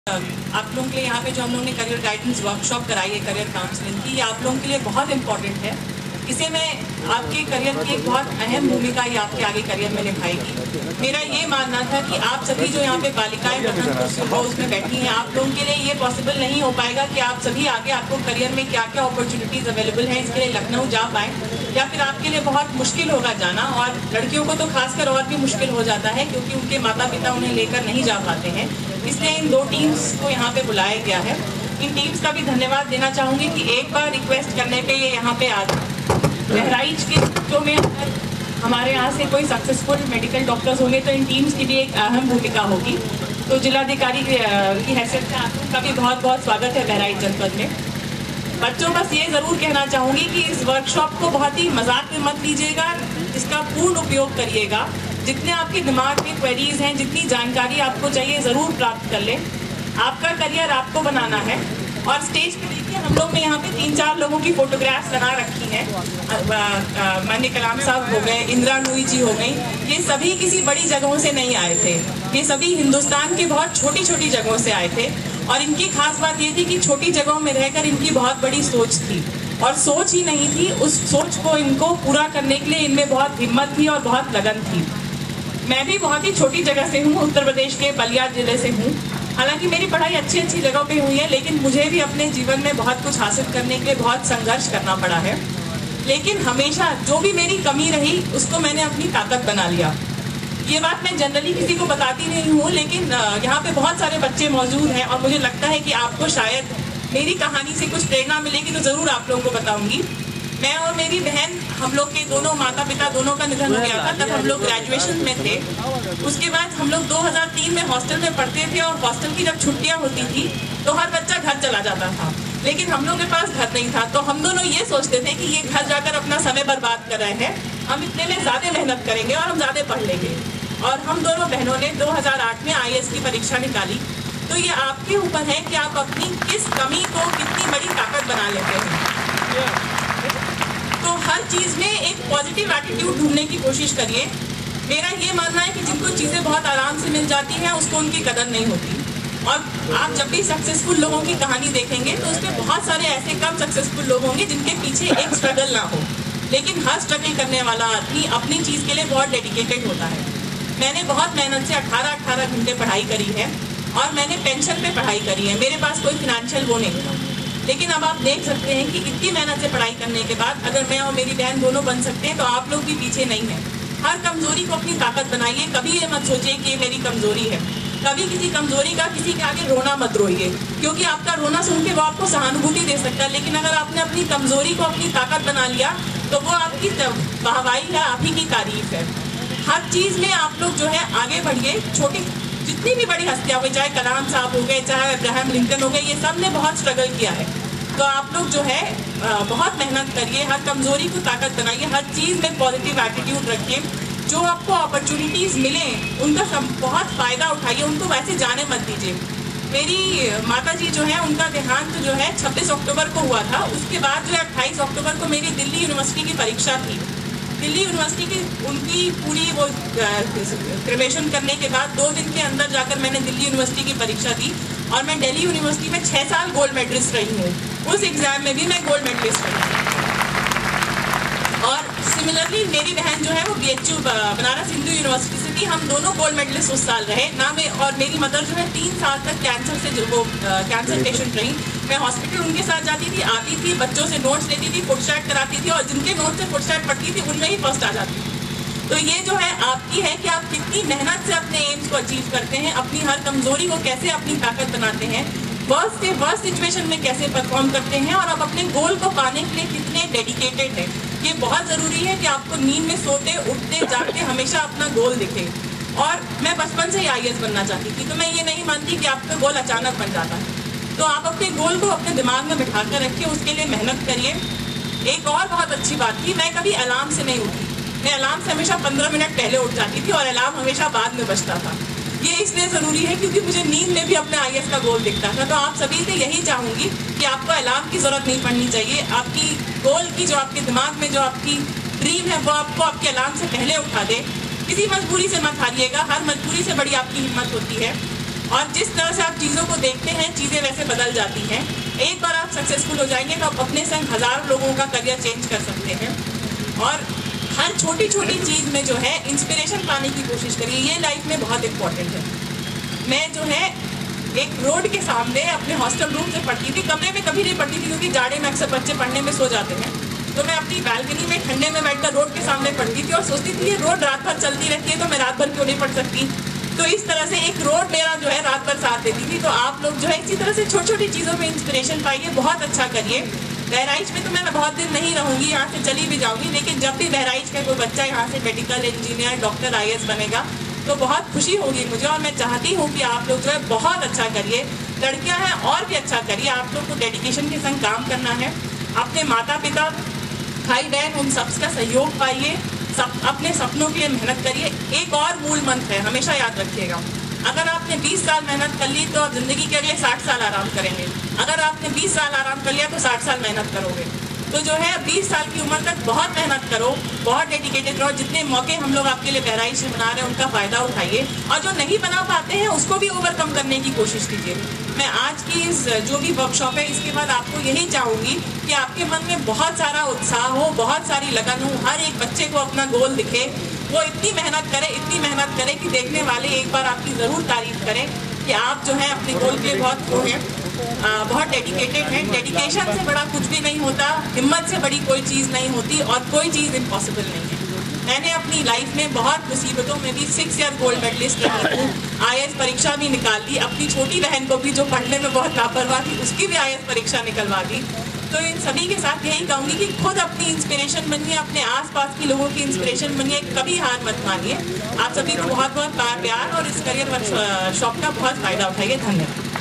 आप लोगों के लिए यहाँ पे जो हम लोगों ने करियर गाइडेंस वर्कशॉप कराई है करियर काउंसलिंग की, ये आप लोगों के लिए बहुत इंपॉर्टेंट है। इसे मैं आपके करियर की एक बहुत अहम भूमिका ये आपके आगे करियर में निभाएगी। मेरा ये मानना था कि आप सभी जो यहाँ पे बालिकाएं प्रथम हाउस में बैठी हैं, आप लोगों के लिए ये पॉसिबल नहीं हो पाएगा कि आप सभी आगे आपको करियर में क्या क्या अपॉर्चुनिटीज अवेलेबल हैं इसके लिए लखनऊ जा पाएँ, या फिर आपके लिए बहुत मुश्किल होगा जाना। और लड़कियों को तो खासकर और भी मुश्किल हो जाता है क्योंकि उनके माता पिता उन्हें लेकर नहीं जा पाते हैं। इसलिए इन दो टीम्स को यहाँ पे बुलाया गया है। इन टीम्स का भी धन्यवाद देना चाहूँगी कि एक बार रिक्वेस्ट करने पे ये यहाँ पे आ बहराइच के जो में अगर हमारे यहाँ से कोई सक्सेसफुल मेडिकल डॉक्टर्स होंगे तो इन टीम्स की भी एक अहम भूमिका होगी। तो जिलाधिकारी की हैसियत से आप लोगों का भी बहुत बहुत स्वागत है बहराइच जनपद में। बच्चों, बस ये ज़रूर कहना चाहूँगी कि इस वर्कशॉप को बहुत ही मजाक में मत लीजिएगा, इसका पूर्ण उपयोग करिएगा। जितने आपके दिमाग में क्वेरीज हैं, जितनी जानकारी आपको चाहिए ज़रूर प्राप्त कर लें। आपका करियर आपको बनाना है। और स्टेज पे देखिए, हम लोग ने यहाँ पे 3-4 लोगों की फोटोग्राफ्स लगा रखी हैं। माननीय कलाम साहब हो गए, इंदिरा नूई जी हो गई। ये सभी किसी बड़ी जगहों से नहीं आए थे, ये सभी हिंदुस्तान के बहुत छोटी छोटी जगहों से आए थे। और इनकी खास बात ये थी कि छोटी जगहों में रहकर इनकी बहुत बड़ी सोच थी, और सोच ही नहीं थी, उस सोच को इनको पूरा करने के लिए इनमें बहुत हिम्मत थी और बहुत लगन थी। मैं भी बहुत ही छोटी जगह से हूँ, उत्तर प्रदेश के बलिया जिले से हूँ। हालांकि मेरी पढ़ाई अच्छी अच्छी जगह पे हुई है, लेकिन मुझे भी अपने जीवन में बहुत कुछ हासिल करने के लिए बहुत संघर्ष करना पड़ा है। लेकिन हमेशा जो भी मेरी कमी रही उसको मैंने अपनी ताकत बना लिया। ये बात मैं जनरली किसी को बताती नहीं हूँ, लेकिन यहाँ पे बहुत सारे बच्चे मौजूद हैं और मुझे लगता है कि आपको शायद मेरी कहानी से कुछ प्रेरणा मिलेगी, तो ज़रूर आप लोगों को बताऊँगी। मैं और मेरी बहन, हम लोग के दोनों माता पिता दोनों का निधन हो गया था। तब हम लोग ग्रेजुएशन में थे। उसके बाद हम लोग 2003 में हॉस्टल में पढ़ते थे, और हॉस्टल की जब छुट्टियां होती थी तो हर बच्चा घर चला जाता था, लेकिन हम लोग के पास घर नहीं था। तो हम दोनों ये सोचते थे कि ये घर जाकर अपना समय बर्बाद कर रहे हैं, हम इतने में ज़्यादा मेहनत करेंगे और हम ज़्यादा पढ़ लेंगे। और हम दोनों बहनों ने 2008 में IAS की परीक्षा निकाली। तो ये आपके ऊपर है कि आप अपनी किस कमी को कितनी बड़ी ताकत बना लेते हैं। तो हर चीज़ में एक पॉजिटिव एटीट्यूड ढूंढने की कोशिश करिए। मेरा ये मानना है कि जिनको चीज़ें बहुत आराम से मिल जाती हैं उसको उनकी कदर नहीं होती। और आप जब भी सक्सेसफुल लोगों की कहानी देखेंगे तो उसमें बहुत सारे ऐसे कम सक्सेसफुल लोग होंगे जिनके पीछे एक स्ट्रगल ना हो, लेकिन हर स्ट्रगल करने वाला आदमी अपनी चीज़ के लिए बहुत डेडिकेटेड होता है। मैंने बहुत मेहनत से 18 घंटे पढ़ाई करी है, और मैंने पेंशन पे पढ़ाई करी है। मेरे पास कोई फिनेंशियल वो नहीं था, लेकिन अब आप देख सकते हैं कि इतनी मेहनत से पढ़ाई करने के बाद अगर मैं और मेरी बहन दोनों बन सकते हैं तो आप लोग भी पीछे नहीं हैं। हर कमजोरी को अपनी ताकत बनाइए। कभी ये मत सोचिए कि ये मेरी कमजोरी है। कभी किसी कमजोरी का किसी के आगे रोना मत रोइए, क्योंकि आपका रोना सुन के वो आपको सहानुभूति दे सकता है, लेकिन अगर आपने अपनी कमजोरी को अपनी ताकत बना लिया तो वो आपकी वाहवाही है, आप ही की तारीफ है। हर चीज़ में आप लोग जो है आगे बढ़िए। छोटी जितनी भी बड़ी हस्तियाँ हुई, चाहे कलाम साहब हो गए, चाहे अब्राहम लिंकन हो गए, ये सब ने बहुत स्ट्रगल किया है। तो आप लोग जो है बहुत मेहनत करिए, हर कमजोरी को ताकत बनाइए, हर चीज़ में पॉजिटिव एटीट्यूड रखिए। जो आपको अपॉर्चुनिटीज़ मिले उनका बहुत फ़ायदा उठाइए, उनको वैसे जाने मत दीजिए। मेरी माता जी जो है उनका देहांत जो है 26 अक्टूबर को हुआ था। उसके बाद जो है 28 अक्टूबर को मेरी दिल्ली यूनिवर्सिटी की परीक्षा थी। दिल्ली यूनिवर्सिटी की उनकी पूरी वो क्रिमेशन करने के बाद 2 दिन के अंदर जाकर मैंने दिल्ली यूनिवर्सिटी की परीक्षा दी, और मैं दिल्ली यूनिवर्सिटी में 6 साल गोल्ड मेडलिस्ट रही हूँ। उस एग्ज़ाम में भी मैं गोल्ड मेडलिस्ट रही। और सिमिलरली मेरी बहन जो है वो BHU बनारस हिंदू यूनिवर्सिटी से थी। हम दोनों गोल्ड मेडलिस्ट उस साल रहे ना। मैं और मेरी मदर जो है 3 साल तक कैंसर से जो वो कैंसर पेशेंट रही। मैं हॉस्पिटल उनके साथ जाती थी, आती थी, बच्चों से नोट्स लेती थी, फुटस्टैट कराती थी, और जिनके नोट से फुटस्टैट पढ़ती थी उनमें ही फर्स्ट आ जाती थी। तो ये जो है आपकी है कि आप कितनी मेहनत से अपने एम्स को अचीव करते हैं, अपनी हर कमजोरी को कैसे अपनी ताकत बनाते हैं, वर्स्ट से वर्स्ट सिचुएशन में कैसे परफॉर्म करते हैं, और आप अपने गोल को पाने के लिए कितने डेडिकेटेड हैं। ये बहुत ज़रूरी है कि आपको नींद में सोते उठते जागते हमेशा अपना गोल दिखे। और मैं बचपन से ही IAS बनना चाहती थी, तो मैं ये नहीं मानती कि आपका गोल अचानक बन जाता है। तो आप अपने गोल को अपने दिमाग में बिठा कर रखिए, उसके लिए मेहनत करिए। एक और बहुत अच्छी बात थी, मैं कभी अलार्म से नहीं उठी। मैं अलार्म से हमेशा 15 मिनट पहले उठ जाती थी, और अलार्म हमेशा बाद में बजता था। ये इसलिए ज़रूरी है क्योंकि मुझे नींद में भी अपने IAS का गोल दिखता था। तो आप सभी से यही चाहूँगी कि आपको अलार्म की ज़रूरत नहीं पड़नी चाहिए। आपकी गोल की जो आपके दिमाग में जो आपकी ड्रीम है वो आपको आपके अलार्म से पहले उठा दे। किसी मजबूरी से मत हारिएगा, हर मजबूरी से बड़ी आपकी हिम्मत होती है। और जिस तरह से आप चीज़ों को देखते हैं चीज़ें वैसे बदल जाती हैं। एक बार आप सक्सेसफुल हो जाएंगे तो आप अपने संग हज़ारों लोगों का करियर चेंज कर सकते हैं। और हर छोटी छोटी चीज़ में जो है इंस्पिरेशन पाने की कोशिश करिए, ये लाइफ में बहुत इम्पोर्टेंट है। मैं जो है एक रोड के सामने अपने हॉस्टल रूम से पढ़ती थी, कमरे में कभी नहीं पढ़ती थी क्योंकि जाड़े में अक्सर बच्चे पढ़ने में सो जाते हैं, तो मैं अपनी बालकनी में ठंडे में बैठकर रोड के सामने पढ़ती थी और सोचती थी ये रोड रात भर चलती रहती है तो मैं रात भर क्यों नहीं पढ़ सकती। तो इस तरह से एक रोड मेरा जो है रात भर साथ देती थी। तो आप लोग जो है इसी तरह से छोटी छोटी चीज़ों में इंस्पिरेशन पाइए, बहुत अच्छा करिए। बहराइच में तो मैं बहुत दिन नहीं रहूँगी, यहाँ से चली भी जाऊँगी, लेकिन जब भी बहराइच का कोई बच्चा यहाँ से मेडिकल इंजीनियर डॉक्टर IAS बनेगा तो बहुत खुशी होगी मुझे। और मैं चाहती हूँ कि आप लोग जो है बहुत अच्छा करिए, लड़कियाँ हैं और भी अच्छा करिए। आप लोग को डेडिकेशन के संग काम करना है, अपने माता पिता भाई बहन उन सबका सहयोग पाइए, अपने सपनों के लिए मेहनत करिए। एक और मूल मंत्र है, हमेशा याद रखिएगा, अगर आपने 20 साल मेहनत कर ली तो आप जिंदगी के अगले 60 साल आराम करेंगे। अगर आपने 20 साल आराम कर लिया तो 60 साल मेहनत करोगे। तो जो है 20 साल की उम्र तक बहुत मेहनत करो, बहुत डेडिकेटेड रहो। जितने मौके हम लोग आपके लिए बहराइच से बना रहे हैं उनका फ़ायदा उठाइए, और जो नहीं बना पाते हैं उसको भी ओवरकम करने की कोशिश कीजिए। मैं आज की इस जो भी वर्कशॉप है इसके बाद आपको यही चाहूँगी कि आपके मन में बहुत सारा उत्साह हो, बहुत सारी लगन हो, हर एक बच्चे को अपना गोल दिखे, वो इतनी मेहनत करे कि देखने वाले एक बार आपकी ज़रूर तारीफ करें कि आप जो है अपने गोल के लिए बहुत वो हैं, बहुत डेडिकेटेड हैं। डेडिकेशन से बड़ा कुछ भी नहीं होता, हिम्मत से बड़ी कोई चीज़ नहीं होती, और कोई चीज़ इम्पॉसिबल नहीं है। मैंने अपनी लाइफ में बहुत मुसीबतों में भी 6 ईयर गोल्ड मेडलिस्ट रही हूँ, IAS परीक्षा भी निकाल ली। अपनी छोटी बहन को भी जो पढ़ने में बहुत लापरवाह थी उसकी भी IAS परीक्षा निकलवा दी। तो इन सभी के साथ यही कहूँगी कि खुद अपनी इंस्पिरेशन बनिए, अपने आसपास के लोगों की इंस्पिरेशन बनिए, कभी हार मत मानिए। आप सभी को बहुत बहुत प्यार और इस करियर वर्कशॉप का बहुत फ़ायदा उठाइए। धन्यवाद।